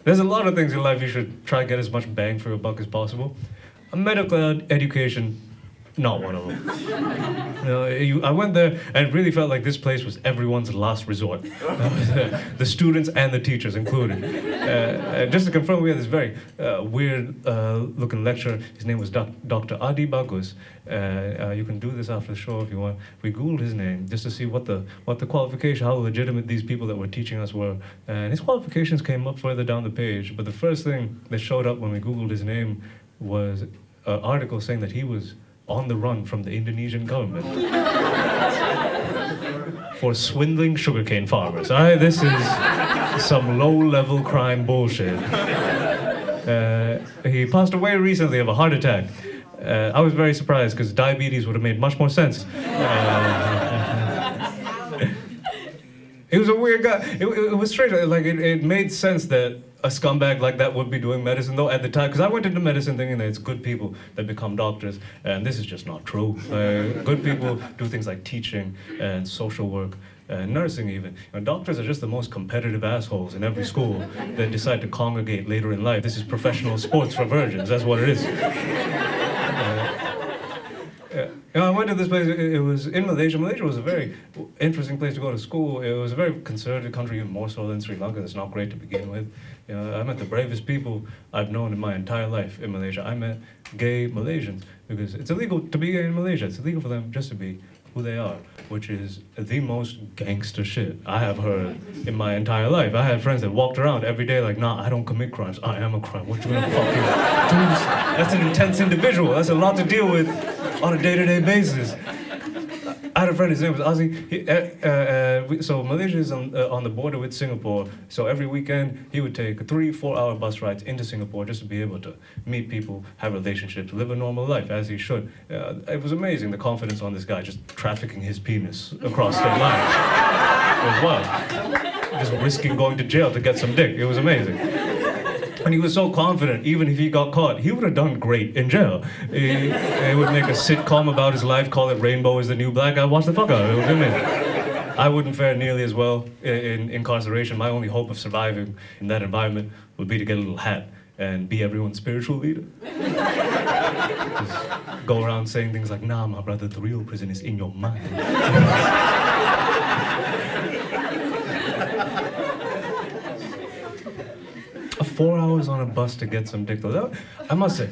There's a lot of things in life you should try to get as much bang for your buck as possible. A medical education, not one of them. I went there and really felt like this place was everyone's last resort. The students and the teachers included. Just to confirm, we had this very weird looking lecturer. His name was Dr. Adi Bagus. You can do this after the show if you want. We Googled his name just to see what the qualification, how legitimate these people that were teaching us were. And his qualifications came up further down the page. But the first thing that showed up when we Googled his name was an article saying that he was on the run from the Indonesian government for swindling sugarcane farmers. All right, this is some low-level crime bullshit. He passed away recently of a heart attack. I was very surprised because diabetes would have made much more sense. He was a weird guy. It was strange. Like it made sense that a scumbag like that would be doing medicine, though, at the time, because I went into medicine thinking that it's good people that become doctors, and this is just not true. Good people do things like teaching and social work and nursing even. Doctors are just the most competitive assholes in every school that decide to congregate later in life. This is professional sports for virgins, that's what it is. I went to this place, it was in Malaysia. Malaysia was a very interesting place to go to school. It was a very conservative country, even more so than Sri Lanka. That's not great to begin with. I met the bravest people I've known in my entire life in Malaysia. I met gay Malaysians because it's illegal to be gay in Malaysia. It's illegal for them just to be who they are, which is the most gangster shit I have heard in my entire life. I had friends that walked around every day like, nah, I don't commit crimes. I am a crime. What you gonna fucking do? That's an intense individual. That's a lot to deal with on a day-to-day basis. I had a friend, his name was Ozzy. So Malaysia is on the border with Singapore. So every weekend, he would take 3-4 hour bus rides into Singapore just to be able to meet people, have relationships, live a normal life, as he should. It was amazing, the confidence on this guy, just trafficking his penis across state lines. It was wild. Just risking going to jail to get some dick. It was amazing. And he was so confident, even if he got caught, he would have done great in jail. He would make a sitcom about his life, call it Rainbow is the New Black. I'd watch the fuck out of it. It was amazing. I wouldn't fare nearly as well in incarceration. My only hope of surviving in that environment would be to get a little hat and be everyone's spiritual leader. Just go around saying things like, nah, my brother, the real prison is in your mind. 4 hours on a bus to get some dick, though. I must say,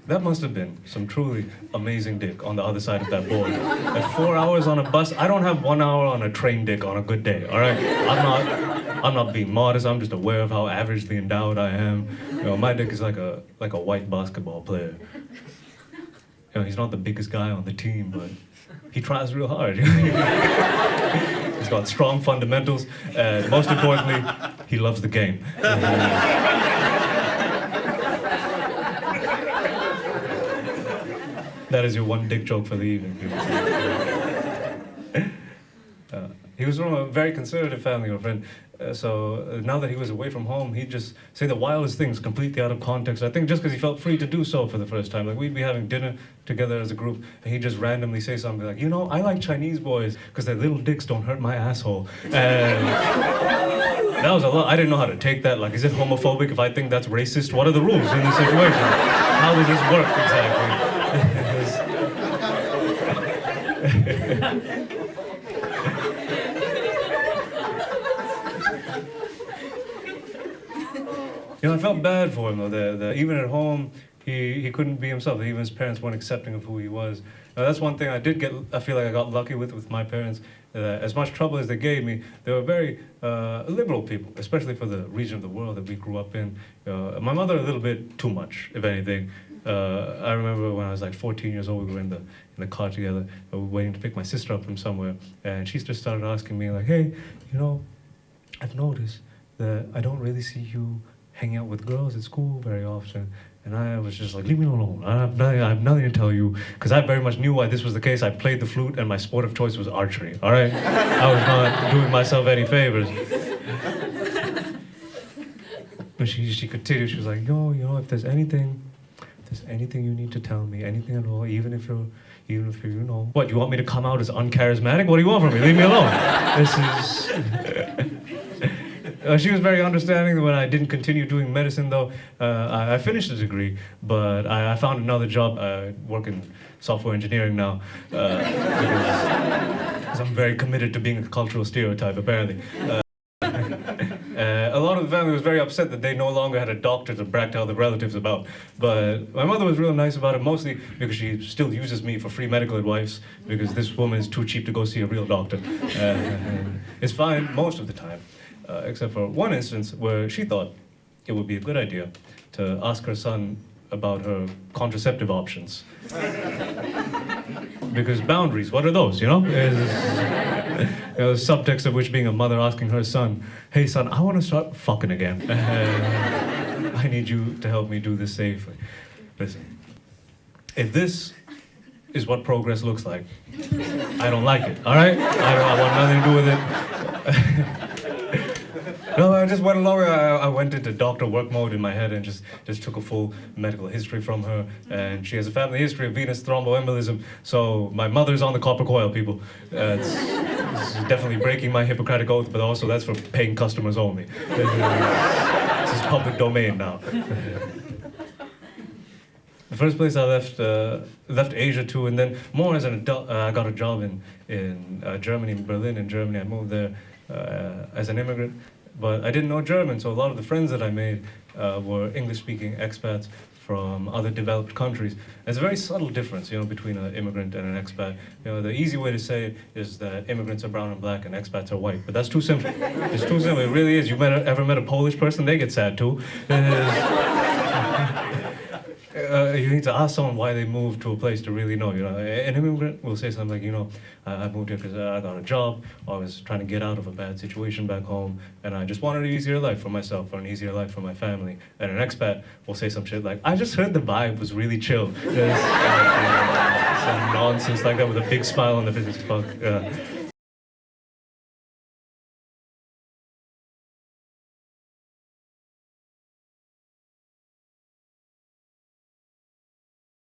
that must have been some truly amazing dick on the other side of that board. At 4 hours on a bus, I don't have 1 hour on a train dick on a good day, all right? I'm not being modest, I'm just aware of how averagely endowed I am. My dick is like a white basketball player. He's not the biggest guy on the team, but he tries real hard. He's got strong fundamentals, and most importantly, he loves the game. That is your one dick joke for the evening. He was from a very conservative family, my friend. So now that he was away from home, he'd just say the wildest things completely out of context. I think just because he felt free to do so for the first time. Like we'd be having dinner together as a group, and he'd just randomly say something like, I like Chinese boys because their little dicks don't hurt my asshole. And that was a lot. I didn't know how to take that. Like, is it homophobic if I think that's racist? What are the rules in this situation? How does this work exactly? I felt bad for him, though, that even at home, he couldn't be himself. Even his parents weren't accepting of who he was. Now, that's one thing I feel like I got lucky with my parents. As much trouble as they gave me, they were very liberal people, especially for the region of the world that we grew up in. My mother, a little bit too much, if anything. I remember when I was like 14 years old, we were in the car together, we were waiting to pick my sister up from somewhere, and she just started asking me, like, hey, I've noticed that I don't really see you hanging out with girls at school very often. And I was just like, leave me alone. I have nothing to tell you. Because I very much knew why this was the case. I played the flute and my sport of choice was archery, all right? I was not doing myself any favors. But she continued, she was like, if there's anything you need to tell me, anything at all, even if you're, what, you want me to come out as uncharismatic? What do you want from me? Leave me alone. This is... She was very understanding when I didn't continue doing medicine, though. I finished the degree, but I found another job. I work in software engineering now because I'm very committed to being a cultural stereotype, apparently. A lot of the family was very upset that they no longer had a doctor to brag to other relatives about. But my mother was real nice about it, mostly because she still uses me for free medical advice, because this woman is too cheap to go see a real doctor. It's fine most of the time, except for one instance where she thought it would be a good idea to ask her son about her contraceptive options. Because boundaries, what are those, you know? The subtext of which being a mother asking her son, hey son, I want to start fucking again. I need you to help me do this safely. Listen, if this is what progress looks like, I don't like it, all right? I want nothing to do with it. No, I just went along. I went into doctor work mode in my head and just took a full medical history from her. And she has a family history of venous thromboembolism. So my mother's on the copper coil, people. This is definitely breaking my Hippocratic oath, but also that's for paying customers only. This is public domain now. The first place I left Asia too, and then more as an adult, I got a job in Germany, Berlin in Germany. I moved there as an immigrant. But I didn't know German, so a lot of the friends that I made were English-speaking expats from other developed countries. There's a very subtle difference, you know, between an immigrant and an expat. You know, the easy way to say it is that immigrants are brown and black and expats are white. But that's too simple. It's too simple. It really is. Ever met a Polish person? They get sad too. You need to ask someone why they moved to a place to really know. You know, an immigrant will say something like, you know, I moved here because I got a job, or I was trying to get out of a bad situation back home, and I just wanted an easier life for myself, or an easier life for my family. And an expat will say some shit like, I just heard the vibe was really chill. Some nonsense like that with a big smile on the face. Fuck.